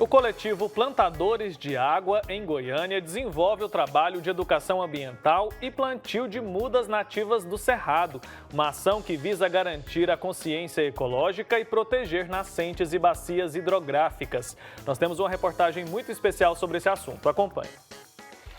O coletivo Plantadores de Água, em Goiânia, desenvolve o trabalho de educação ambiental e plantio de mudas nativas do Cerrado, uma ação que visa garantir a consciência ecológica e proteger nascentes e bacias hidrográficas. Nós temos uma reportagem muito especial sobre esse assunto. Acompanhe.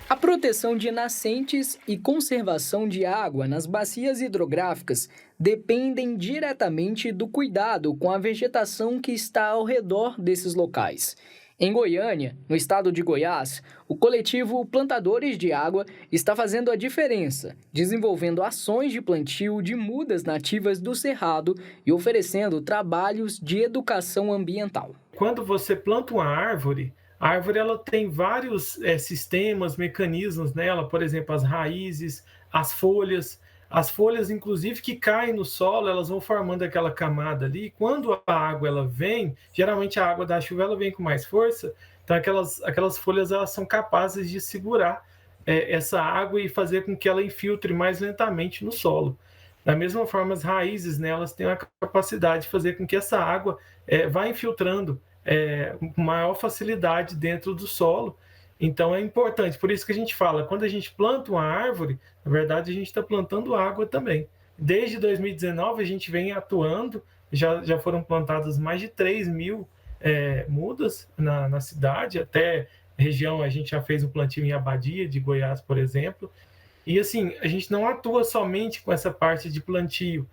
A proteção de nascentes e conservação de água nas bacias hidrográficas dependem diretamente do cuidado com a vegetação que está ao redor desses locais. Em Goiânia, no estado de Goiás, o coletivo Plantadores de Água está fazendo a diferença, desenvolvendo ações de plantio de mudas nativas do Cerrado e oferecendo trabalhos de educação ambiental. Quando você planta uma árvore, a árvore ela tem vários sistemas, mecanismos nela, por exemplo, as raízes, as folhas. As folhas, inclusive, que caem no solo, elas vão formando aquela camada ali. Quando a água ela vem, geralmente a água da chuva ela vem com mais força, então aquelas folhas elas são capazes de segurar essa água e fazer com que ela infiltre mais lentamente no solo. Da mesma forma, as raízes, né, elas têm a capacidade de fazer com que essa água vá infiltrando com maior facilidade dentro do solo. Então é importante, por isso que a gente fala, quando a gente planta uma árvore, na verdade a gente está plantando água também. Desde 2019 a gente vem atuando, já foram plantadas mais de 3 mil mudas na cidade, até região a gente já fez um plantio em Abadia, de Goiás, por exemplo. E assim, a gente não atua somente com essa parte de plantio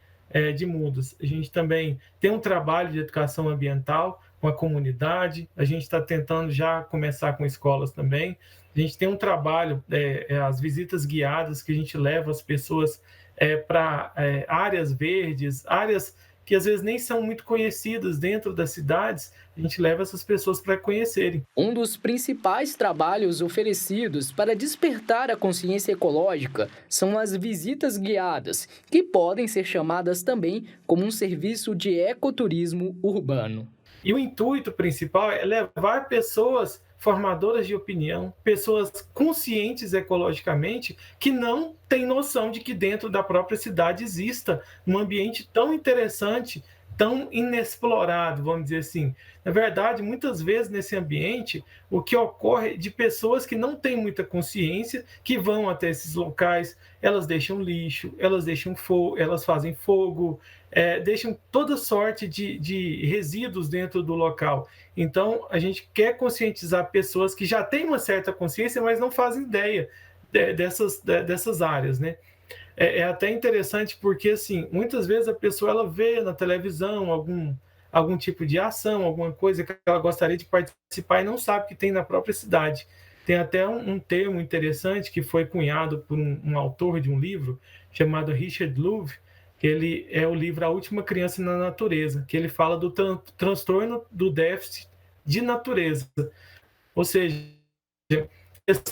de mudas, a gente também tem um trabalho de educação ambiental, com a comunidade, a gente está tentando já começar com escolas também, a gente tem um trabalho, as visitas guiadas, que a gente leva as pessoas para áreas verdes, áreas que às vezes nem são muito conhecidas dentro das cidades, a gente leva essas pessoas para conhecerem. Um dos principais trabalhos oferecidos para despertar a consciência ecológica são as visitas guiadas, que podem ser chamadas também como um serviço de ecoturismo urbano. E o intuito principal é levar pessoas formadoras de opinião, pessoas conscientes ecologicamente, que não têm noção de que dentro da própria cidade exista um ambiente tão interessante, tão inexplorado, vamos dizer assim. Na verdade, muitas vezes nesse ambiente, o que ocorre é de pessoas que não têm muita consciência, que vão até esses locais, elas deixam lixo, elas fazem fogo, deixam toda sorte de resíduos dentro do local. Então, a gente quer conscientizar pessoas que já têm uma certa consciência, mas não fazem ideia dessas áreas, né? É até interessante porque, assim, muitas vezes a pessoa ela vê na televisão algum tipo de ação, alguma coisa que ela gostaria de participar e não sabe que tem na própria cidade. Tem até um termo interessante que foi cunhado por um autor de um livro chamado Richard Louv, que ele é o livro A Última Criança na Natureza, que ele fala do transtorno do déficit de natureza. Ou seja,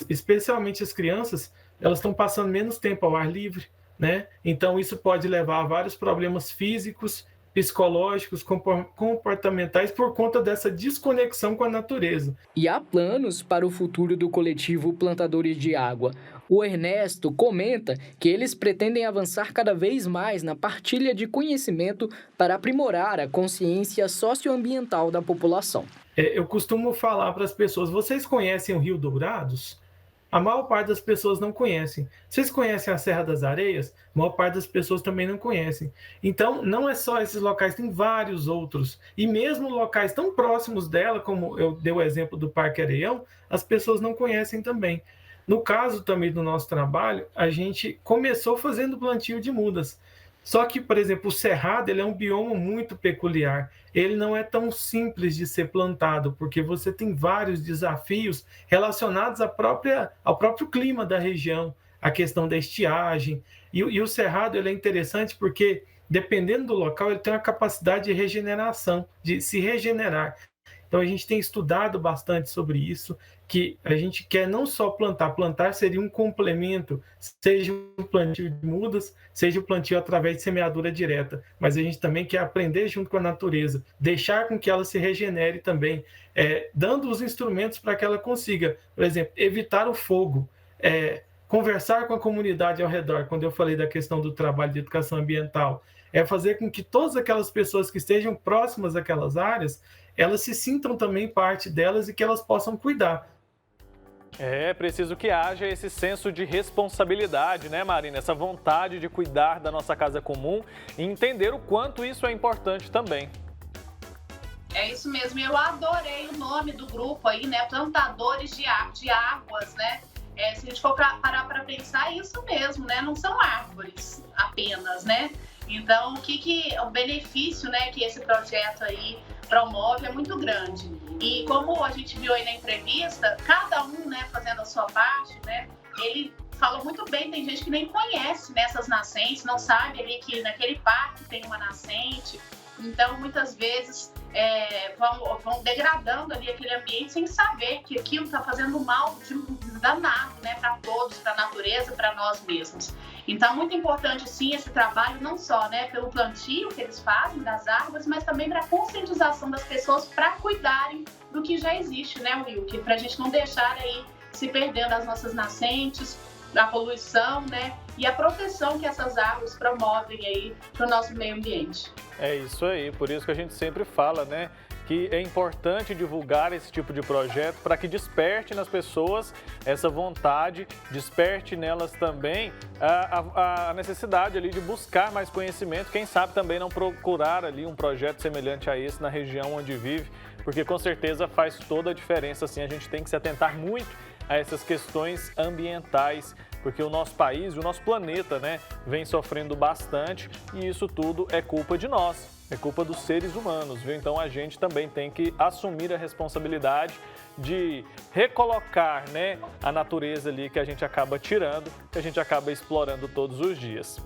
especialmente as crianças, elas estão passando menos tempo ao ar livre, né? Então isso pode levar a vários problemas físicos, psicológicos, comportamentais por conta dessa desconexão com a natureza. E há planos para o futuro do coletivo Plantadores de Água. O Ernesto comenta que eles pretendem avançar cada vez mais na partilha de conhecimento para aprimorar a consciência socioambiental da população. Eu costumo falar para as pessoas, vocês conhecem o Rio Dourados? A maior parte das pessoas não conhecem. Vocês conhecem a Serra das Areias? A maior parte das pessoas também não conhecem. Então, não é só esses locais, tem vários outros. E mesmo locais tão próximos dela, como eu dei o exemplo do Parque Areião, as pessoas não conhecem também. No caso também do nosso trabalho, a gente começou fazendo plantio de mudas. Só que, por exemplo, o cerrado ele é um bioma muito peculiar. Ele não é tão simples de ser plantado, porque você tem vários desafios relacionados ao próprio clima da região, a questão da estiagem. E o cerrado ele é interessante porque, dependendo do local, ele tem uma capacidade de regeneração, de se regenerar. Então, a gente tem estudado bastante sobre isso, que a gente quer não só plantar seria um complemento, seja o plantio de mudas, seja o plantio através de semeadura direta, mas a gente também quer aprender junto com a natureza, deixar com que ela se regenere também, dando os instrumentos para que ela consiga, por exemplo, evitar o fogo, conversar com a comunidade ao redor, quando eu falei da questão do trabalho de educação ambiental, é fazer com que todas aquelas pessoas que estejam próximas àquelas áreas, elas se sintam também parte delas e que elas possam cuidar. É preciso que haja esse senso de responsabilidade, né, Marina? Essa vontade de cuidar da nossa casa comum e entender o quanto isso é importante também. É isso mesmo, eu adorei o nome do grupo aí, né? Plantadores de águas, né? Se a gente for parar para pensar, é isso mesmo, né? Não são árvores apenas, né? Então, o benefício, né, que esse projeto aí promove é muito grande. E como a gente viu aí na entrevista, cada um, né, fazendo a sua parte, né? Ele fala muito bem, tem gente que nem conhece nessas nascentes, não sabe ali que naquele parque tem uma nascente. Então, muitas vezes, vão degradando ali aquele ambiente sem saber que aquilo está fazendo mal danado, né, para todos, para a natureza, para nós mesmos. Então, muito importante, sim, esse trabalho, não só, né, pelo plantio que eles fazem das árvores, mas também para a conscientização das pessoas para cuidarem do que já existe, né, Wilke? Para a gente não deixar aí se perdendo as nossas nascentes, a poluição, né, e a proteção que essas árvores promovem aí para o nosso meio ambiente. É isso aí, por isso que a gente sempre fala, né, que é importante divulgar esse tipo de projeto para que desperte nas pessoas essa vontade, desperte nelas também a necessidade ali de buscar mais conhecimento, quem sabe também não procurar ali um projeto semelhante a esse na região onde vive, porque com certeza faz toda a diferença, assim, a gente tem que se atentar muito a essas questões ambientais, porque o nosso país e o nosso planeta, né, vem sofrendo bastante e isso tudo é culpa de nós, é culpa dos seres humanos, viu? Então a gente também tem que assumir a responsabilidade de recolocar, né, a natureza ali que a gente acaba tirando, que a gente acaba explorando todos os dias.